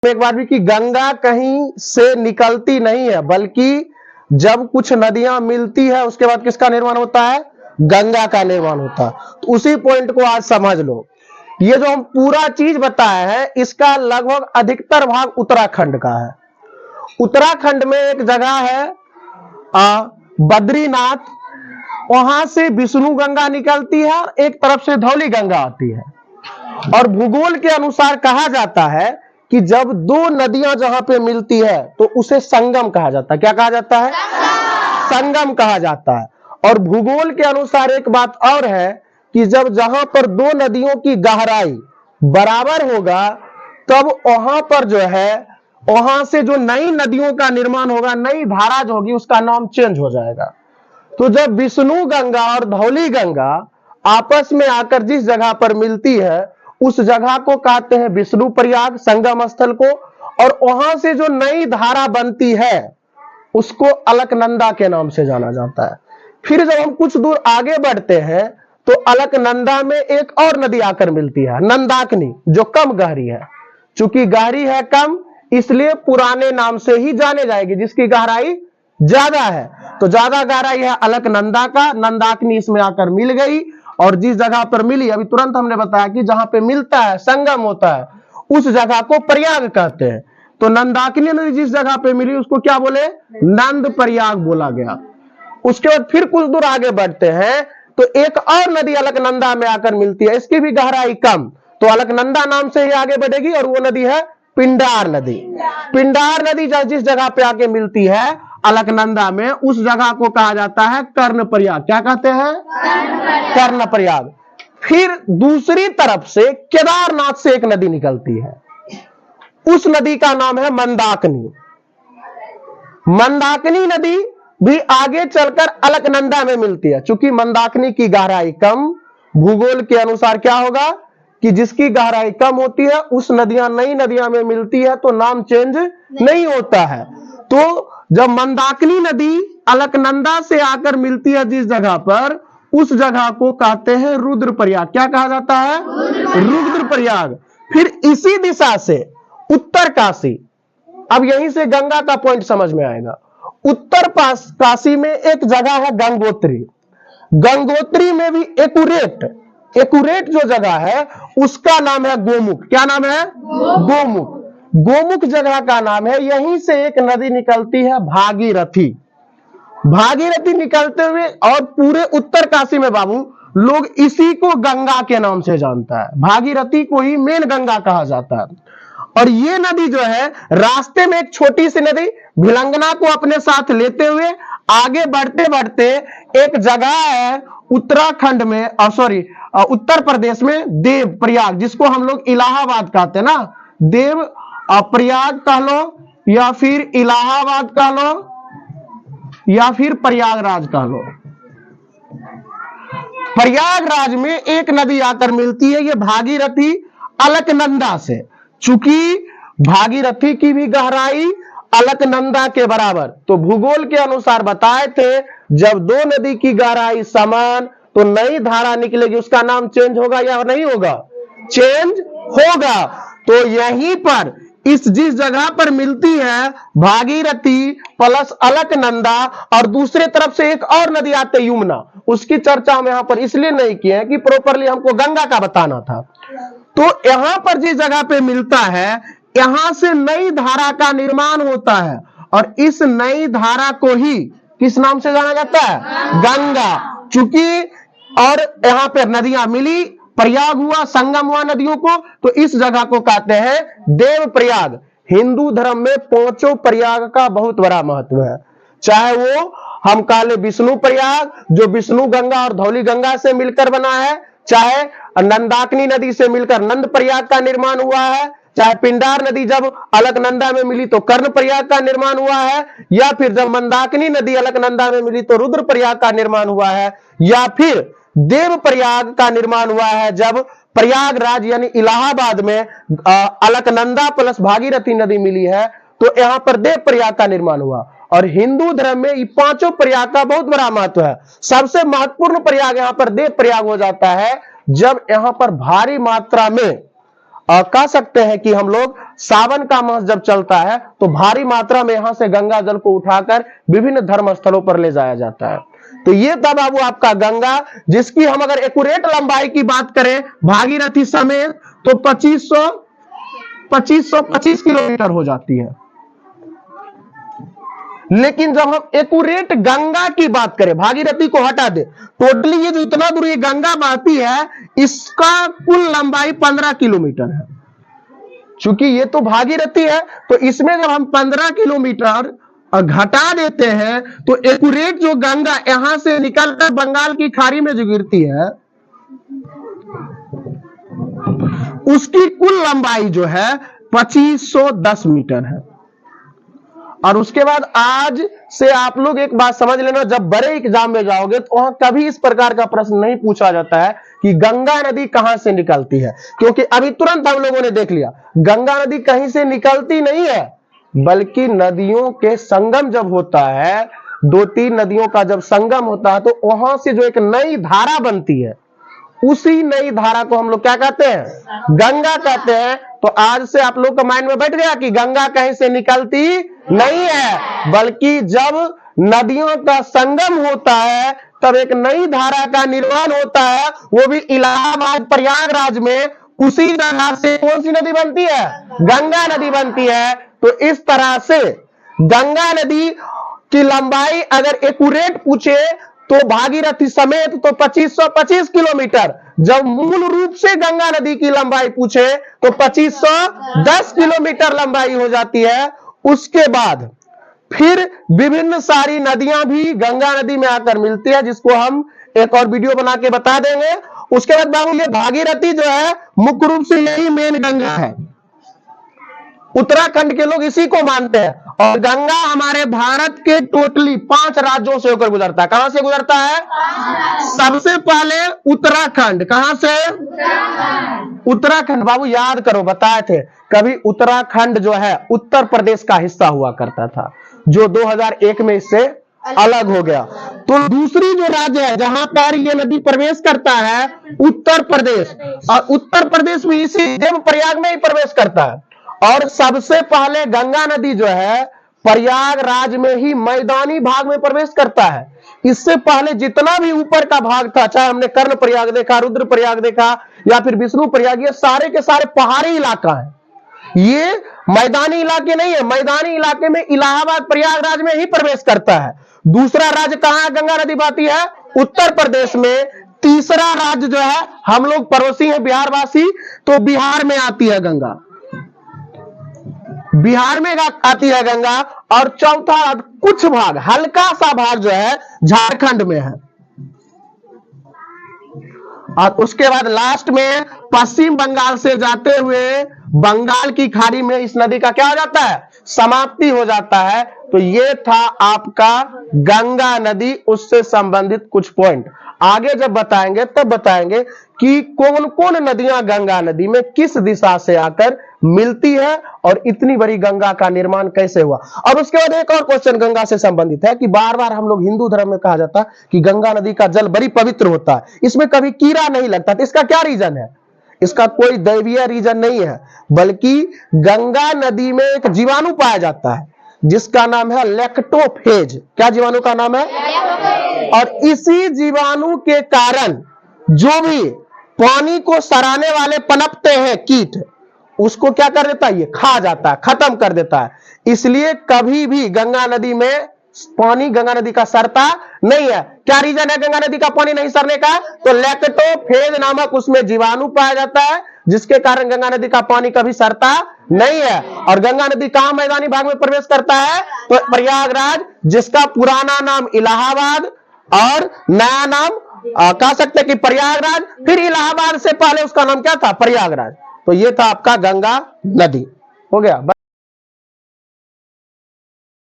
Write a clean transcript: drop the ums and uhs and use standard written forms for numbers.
एक बार भी कि गंगा कहीं से निकलती नहीं है, बल्कि जब कुछ नदियां मिलती है उसके बाद किसका निर्माण होता है? गंगा का निर्माण होता है। तो उसी पॉइंट को आज समझ लो। ये जो हम पूरा चीज बताए हैं इसका लगभग अधिकतर भाग उत्तराखंड का है। उत्तराखंड में एक जगह है बद्रीनाथ, वहां से विष्णु गंगा निकलती है और एक तरफ से धौली गंगा आती है। और भूगोल के अनुसार कहा जाता है कि जब दो नदियां जहां पे मिलती है तो उसे संगम कहा जाता है। क्या कहा जाता है? संगम कहा जाता है। और भूगोल के अनुसार एक बात और है कि जब जहां पर दो नदियों की गहराई बराबर होगा तब वहां पर जो है वहां से जो नई नदियों का निर्माण होगा, नई धारा जो होगी उसका नाम चेंज हो जाएगा। तो जब विष्णु गंगा और धौली गंगा आपस में आकर जिस जगह पर मिलती है उस जगह को कहते हैं विष्णु प्रयाग, संगम स्थल को। और वहां से जो नई धारा बनती है उसको अलकनंदा के नाम से जाना जाता है। फिर जब हम कुछ दूर आगे बढ़ते हैं तो अलकनंदा में एक और नदी आकर मिलती है, नंदाकिनी, जो कम गहरी है। चूंकि गहरी है कम, इसलिए पुराने नाम से ही जाने जाएगी। जिसकी गहराई ज्यादा है तो ज्यादा गहराई है अलकनंदा का, नंदाकिनी इसमें आकर मिल गई। और जिस जगह पर मिली, अभी तुरंत हमने बताया कि जहां पे मिलता है, संगम होता है, उस जगह को प्रयाग कहते हैं। तो नंदाकिनी नदी जिस जगह पे मिली उसको क्या बोले? नंद प्रयाग बोला गया। उसके बाद फिर कुछ दूर आगे बढ़ते हैं तो एक और नदी अलकनंदा में आकर मिलती है, इसकी भी गहराई कम, तो अलकनंदा नाम से ही आगे बढ़ेगी और वो नदी है पिंडार नदी। पिंडार नदी जिस जगह पे आके मिलती है अलकनंदा में, उस जगह को कहा जाता है कर्ण प्रयाग। क्या कहते हैं? कर्ण प्रयाग। फिर दूसरी तरफ से केदारनाथ से एक नदी निकलती है, उस नदी का नाम है मंदाकिनी। मंदाकिनी नदी भी आगे चलकर अलकनंदा में मिलती है। चूंकि मंदाकिनी की गहराई कम, भूगोल के अनुसार क्या होगा कि जिसकी गहराई कम होती है उस नदियां नई नदियां में मिलती है तो नाम चेंज नहीं होता है। तो जब मंदाकिनी नदी अलकनंदा से आकर मिलती है जिस जगह पर, उस जगह को कहते हैं रुद्रप्रयाग। क्या कहा जाता है? रुद्रप्रयाग। फिर इसी दिशा से उत्तर काशी, अब यहीं से गंगा का पॉइंट समझ में आएगा। उत्तर काशी में एक जगह है गंगोत्री। गंगोत्री में भी एकुरेट जो जगह है उसका नाम है गोमुख। क्या नाम है? गोमुख। गोमुख जगह का नाम है। यहीं से एक नदी निकलती है भागीरथी। भागीरथी निकलते हुए और पूरे उत्तर काशी में बाबू लोग इसी को गंगा के नाम से जानता है। भागीरथी को ही मेन गंगा कहा जाता है। और ये नदी जो है रास्ते में एक छोटी सी नदी भिलंगना को अपने साथ लेते हुए आगे बढ़ते बढ़ते एक जगह है उत्तराखंड में, उत्तर प्रदेश में देव प्रयाग, जिसको हम लोग इलाहाबाद कहते हैं ना। देव प्रयाग कह लो या फिर इलाहाबाद कह लो या फिर प्रयागराज कह लो। प्रयागराज में एक नदी आकर मिलती है, ये भागीरथी अलकनंदा से। चूंकि भागीरथी की भी गहराई अलकनंदा के बराबर, तो भूगोल के अनुसार बताए थे जब दो नदी की गहराई समान तो नई धारा निकलेगी, उसका नाम चेंज होगा या नहीं होगा? चेंज होगा। तो यहीं पर इस जिस जगह पर मिलती है भागीरथी प्लस अलकनंदा और दूसरे तरफ से एक और नदी आते यमुना, उसकी चर्चा हम यहां पर इसलिए नहीं की है कि प्रॉपरली हमको गंगा का बताना था। तो यहां पर जिस जगह पे मिलता है यहां से नई धारा का निर्माण होता है और इस नई धारा को ही किस नाम से जाना जाता है? गंगा। चूंकि और यहां पर नदियां मिली, प्रयाग हुआ, संगम हुआ नदियों को, तो इस जगह को कहते हैं देव प्रयाग। हिंदू धर्म में पांचों प्रयाग का बहुत बड़ा महत्व है। चाहे वो हम काले विष्णु प्रयाग जो विष्णु गंगा और धौली गंगा से मिलकर बना है, चाहे नंदाकिनी नदी से मिलकर नंद प्रयाग का निर्माण हुआ है, चाहे पिंडार नदी जब अलकनंदा में मिली तो कर्ण प्रयाग का निर्माण हुआ है, या फिर जब मंदाकिनी नदी अलकनंदा में मिली तो रुद्र प्रयाग का निर्माण हुआ है, या फिर देव प्रयाग का निर्माण हुआ है जब प्रयागराज यानी इलाहाबाद में अलकनंदा प्लस भागीरथी नदी मिली है तो यहां पर देव प्रयाग का निर्माण हुआ। और हिंदू धर्म में ये पांचों प्रयाग का बहुत बड़ा महत्व है। सबसे महत्वपूर्ण प्रयाग यहां पर देव प्रयाग हो जाता है जब यहां पर भारी मात्रा में कह सकते हैं कि हम लोग सावन का मास जब चलता है तो भारी मात्रा में यहां से गंगा जल को उठाकर विभिन्न धर्म स्थलों पर ले जाया जाता है। तो ये था बाबू आपका गंगा, जिसकी हम अगर एक्यूरेट लंबाई की बात करें भागीरथी समेत तो 2525 किलोमीटर हो जाती है। लेकिन जब हम एक्यूरेट गंगा की बात करें, भागीरथी को हटा दे, टोटली ये जो इतना दूर ये गंगा बहती है इसका कुल लंबाई 15 किलोमीटर है। चूंकि ये तो भागीरथी है तो इसमें जब हम 15 किलोमीटर घटा देते हैं तो एक्यूरेट जो गंगा यहां से निकलकर बंगाल की खाड़ी में जो गिरती है उसकी कुल लंबाई जो है 2510 मीटर है। और उसके बाद आज से आप लोग एक बात समझ लेना, जब बड़े एग्जाम में जाओगे तो वहां कभी इस प्रकार का प्रश्न नहीं पूछा जाता है कि गंगा नदी कहां से निकलती है, क्योंकि अभी तुरंत हम लोगों ने देख लिया गंगा नदी कहीं से निकलती नहीं है, बल्कि नदियों के संगम जब होता है, 2-3 नदियों का जब संगम होता है तो वहां से जो एक नई धारा बनती है उसी नई धारा को हम लोग क्या कहते हैं, गंगा कहते हैं। तो आज से आप लोग का माइंड में बैठ गया कि गंगा कहीं से निकलती नहीं है, बल्कि जब नदियों का संगम होता है तब एक नई धारा का निर्माण होता है, वो भी इलाहाबाद प्रयागराज में। उसी तरह से कौन सी नदी बनती है, गंगा नदी बनती है। तो इस तरह से गंगा नदी की लंबाई अगर एक्यूरेट पूछे तो भागीरथी समेत तो 2525 किलोमीटर, जब मूल रूप से गंगा नदी की लंबाई पूछे तो 2510 किलोमीटर लंबाई हो जाती है। उसके बाद फिर विभिन्न सारी नदियां भी गंगा नदी में आकर मिलती है, जिसको हम एक और वीडियो बना के बता देंगे। उसके बाद बाबू ये भागीरथी जो है मुख्य रूप से यही मेन गंगा है, उत्तराखंड के लोग इसी को मानते हैं। और गंगा हमारे भारत के टोटली 5 राज्यों से होकर गुजरता है। कहां से गुजरता है, सबसे पहले उत्तराखंड। कहां से, उत्तराखंड। बाबू याद करो, बताए थे कभी उत्तराखंड जो है उत्तर प्रदेश का हिस्सा हुआ करता था, जो 2001 में इससे अलग हो गया। तो दूसरी जो राज्य है जहां पर ये नदी प्रवेश करता है उत्तर प्रदेश, और उत्तर प्रदेश में इसी देवप्रयाग में ही प्रवेश करता है। और सबसे पहले गंगा नदी जो है प्रयागराज में ही मैदानी भाग में प्रवेश करता है। इससे पहले जितना भी ऊपर का भाग था, चाहे हमने कर्ण प्रयाग देखा, रुद्र प्रयाग देखा या फिर विष्णु प्रयाग, ये सारे के सारे पहाड़ी इलाका है, ये मैदानी इलाके नहीं है। मैदानी इलाके में इलाहाबाद प्रयागराज में ही प्रवेश करता है। दूसरा राज्य कहां गंगा नदी बहती है, उत्तर प्रदेश में। तीसरा राज्य जो है, हम लोग पड़ोसी हैं बिहारवासी, तो बिहार में आती है गंगा, बिहार में आती है गंगा। और चौथा कुछ भाग, हल्का सा भाग जो है झारखंड में है। और उसके बाद लास्ट में पश्चिम बंगाल से जाते हुए बंगाल की खाड़ी में इस नदी का क्या हो जाता है, समाप्ति हो जाता है। तो ये था आपका गंगा नदी, उससे संबंधित कुछ पॉइंट। आगे जब बताएंगे तब बताएंगे कि कौन कौन नदियां गंगा नदी में किस दिशा से आकर मिलती है और इतनी बड़ी गंगा का निर्माण कैसे हुआ। और उसके बाद एक और क्वेश्चन गंगा से संबंधित है कि बार बार हम लोग हिंदू धर्म में कहा जाता है कि गंगा नदी का जल बड़ी पवित्र होता है, इसमें कभी कीड़ा नहीं लगता। तो इसका क्या रीजन है, इसका कोई दैवीय रीजन नहीं है, बल्कि गंगा नदी में एक जीवाणु पाया जाता है जिसका नाम है लैक्टोफेज। क्या जीवाणु का नाम है, और इसी जीवाणु के कारण जो भी पानी को सराने वाले पनपते हैं कीट, उसको क्या कर देता है, ये खा जाता है, खत्म कर देता है। इसलिए कभी भी गंगा नदी में पानी, गंगा नदी का सरता नहीं है। क्या रीजन है गंगा नदी का पानी नहीं सरने का, तो लैक्टोफेज नामक उसमें जीवाणु पाया जाता है, जिसके कारण गंगा नदी का पानी कभी सरता नहीं है। और गंगा नदी कहां मैदानी भाग में प्रवेश करता है, तो प्रयागराज, जिसका पुराना नाम इलाहाबाद और नया नाम कह सकते हैं कि प्रयागराज। फिर इलाहाबाद से पहले उसका नाम क्या था, प्रयागराज। तो ये था आपका गंगा नदी। हो गया।